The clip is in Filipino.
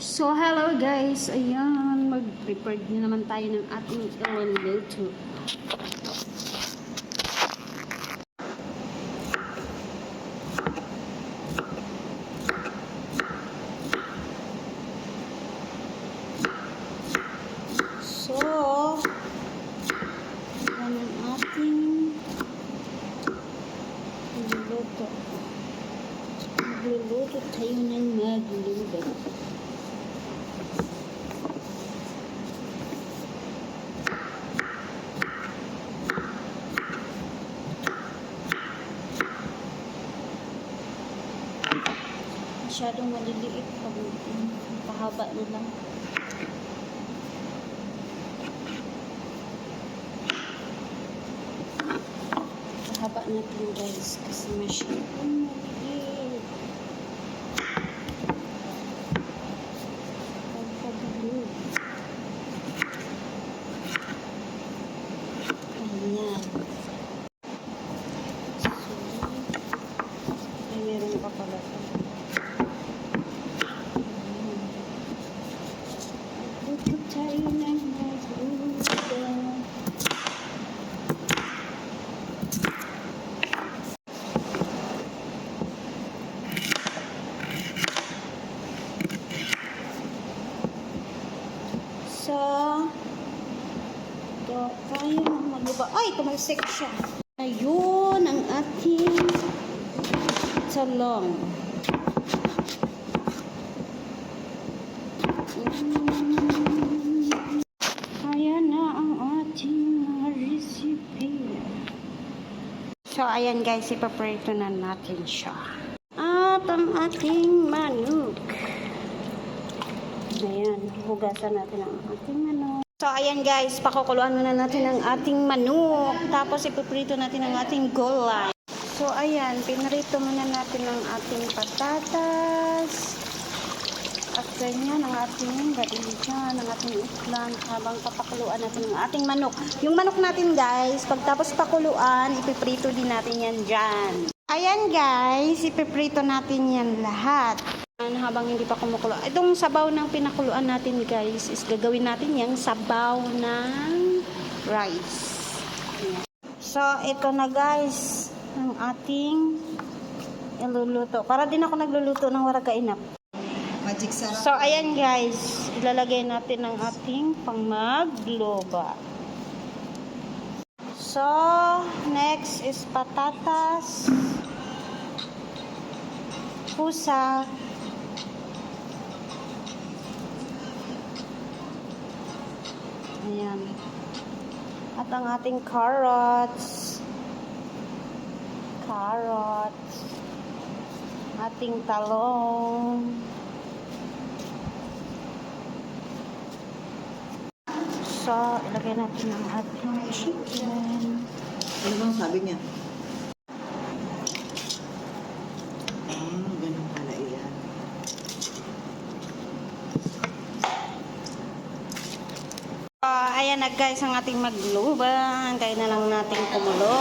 So, hello guys. Ayan, mag-prepare na naman tayo ng ating iluluto. So, yan ang ating iluluto. Magluluto tayo ng magluluto. Masyadong maliliit pag pahaba na lang. Pahaba natin guys kasi masyadong maliliit. Pagpagulog. Ayan. So, ay meron pa pala ito. Tayo ng magluto. So, tayo magluba. Ay, tumalsik siya. Ayun ang ating talong. So, ayan guys, ipaprito na natin siya. At ang ating manok. Ayan, hugasan natin ang ating manok. So, ayan guys, pakukuluan muna natin ang ating manok. Tapos, ipaprito natin ang ating gulay. So, ayan, pinrito muna natin ang ating patatas. At ganyan ang ating gadinjan, ang ating islan habang papakuluan natin ang ating manok. Yung manok natin guys, pagtapos pakuluan, ipiprito din natin yan dyan. Ayan guys, ipiprito natin yan lahat. Habang hindi pa kumukulo. Itong sabaw ng pinakuluan natin guys, is gagawin natin yung sabaw ng rice. Ayan. So, ito na guys, ang ating iluluto. Para din ako nagluluto ng waragainap. Magic sarap. So, ayan guys. Ilalagay natin ang ating pangmagloba. So, next is patatas. Pusa. Ayan. At ang ating carrots. Ating talong. So, ilagay natin ang ating chicken. Ano bang sabi niya? Ganun pala iyan. Ayan na guys ang ating magluba. Antayin na lang natin kumulo.